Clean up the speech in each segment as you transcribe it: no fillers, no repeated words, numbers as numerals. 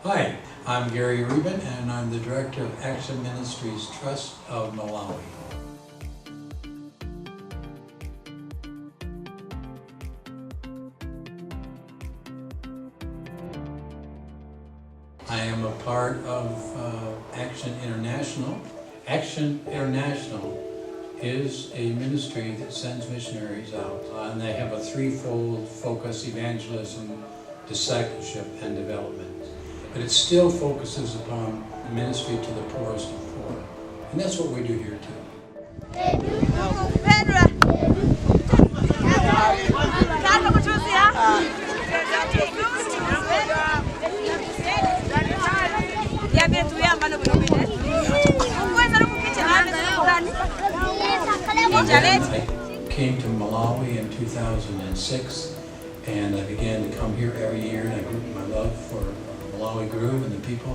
Hi, I'm Gary Rieben and I'm the Director of Action Ministries Trust of Malawi. I am a part of Action International. Action International is a ministry that sends missionaries out, and they have a threefold focus: evangelism, discipleship, and development. But it still focuses upon ministry to the poorest of poor. And that's what we do here too. I came to Malawi in 2006, and I began to come here every year, and I grew my love for Malawi grew and the people.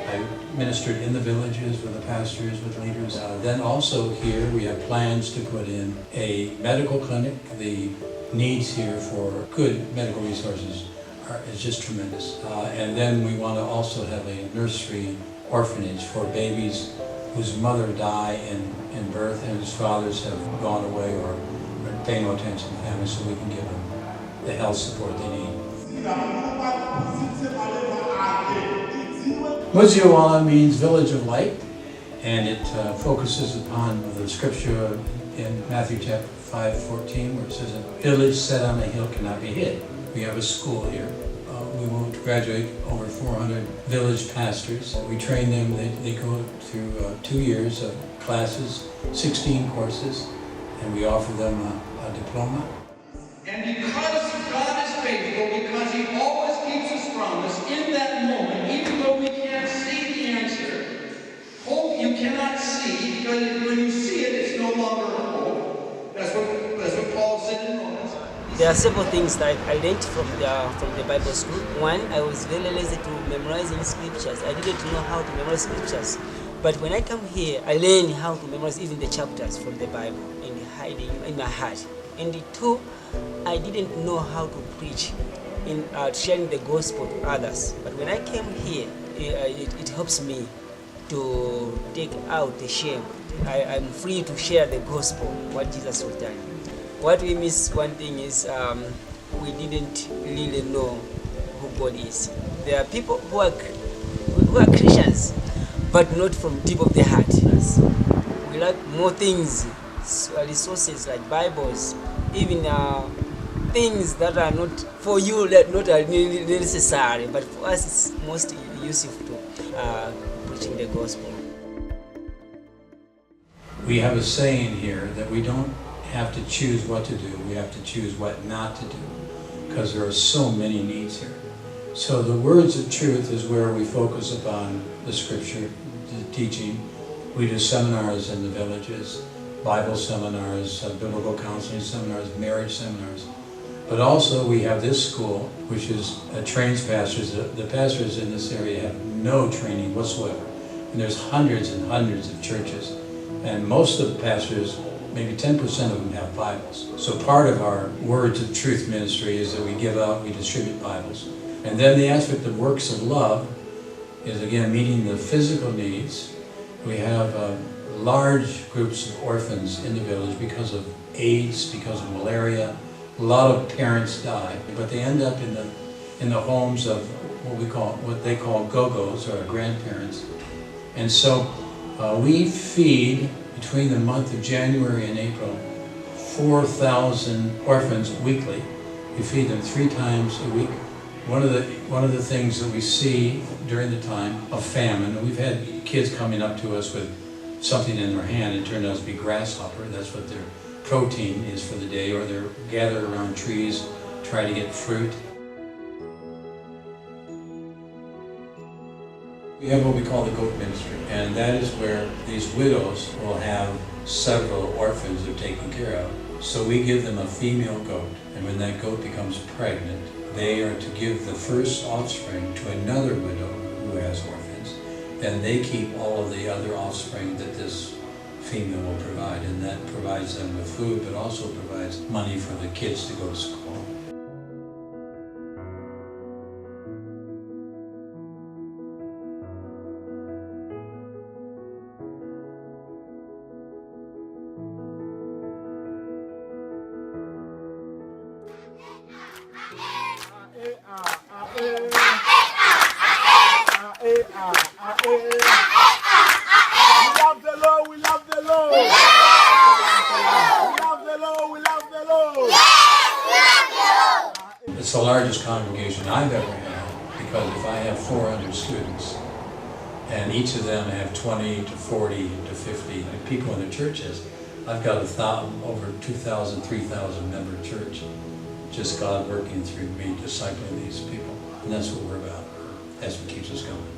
I ministered in the villages with the pastors, with leaders. Then also here we have plans to put in a medical clinic. The needs here for good medical resources is just tremendous. And then we want to also have a nursery orphanage for babies whose mother died in birth and whose fathers have gone away or are paying no attention to the family, so we can give them the health support they need. Muziawala means village of light, and it focuses upon the scripture in Matthew chapter 5:14, where it says, "A village set on a hill cannot be hid." We have a school here. We will graduate over 400 village pastors. We train them. They go through 2 years of classes, 16 courses, and we offer them a diploma. And because God is faithful, because He always keeps His promise, in that moment, even though we can't see the answer, hope you cannot see, because when you see it, it's no longer hope. That's what Paul said in Romans. There are several things that I learned from the Bible school. One, I was very lazy to memorizing scriptures. I didn't know how to memorize scriptures. But when I come here, I learn how to memorize even the chapters from the Bible and hiding in my heart. And two, I didn't know how to preach in sharing the gospel to others. But when I came here, it helps me to take out the shame. I'm free to share the gospel, what Jesus has done. What we miss, one thing is we didn't really know who God is. There are people who are Christians, but not from deep of their heart. We like more things, resources like Bibles, even things that are not for you, that not are necessary, but for us it's most useful to preaching the gospel. We have a saying here that we don't have to choose what to do, we have to choose what not to do, because there are so many needs here. So the words of truth is where we focus upon the scripture, the teaching. We do seminars in the villages, Bible seminars, biblical counseling seminars, marriage seminars. But also we have this school, which trains pastors. The pastors in this area have no training whatsoever. And there's hundreds and hundreds of churches. And most of the pastors, maybe 10% of them have Bibles. So part of our Words of Truth ministry is that we give out, we distribute Bibles. And then the aspect of works of love is, again, meeting the physical needs. We have large groups of orphans in the village because of AIDS, because of malaria. A lot of parents die, but they end up in the homes of what they call go-go's, or grandparents. And so we feed, between the month of January and April, 4,000 orphans weekly. We feed them 3 times a week. One of the things that we see during the time of famine, and we've had kids coming up to us with something in their hand, it turned out to be grasshopper. That's what their protein is for the day, or they're gathered around trees, try to get fruit. We have what we call the goat ministry, and that is where these widows will have several orphans they're taking care of. So we give them a female goat, and when that goat becomes pregnant, they are to give the first offspring to another widow who has orphans. Then they keep all of the other offspring that this female will provide, and that provides them with food, but also provides money for the kids to go to school. It's the largest congregation I've ever had, because if I have 400 students, and each of them have 20 to 40 to 50 people in the churches, I've got over 2,000, 3,000 member church. Just God working through me, discipling these people. And that's what we're about. That's what keeps us going.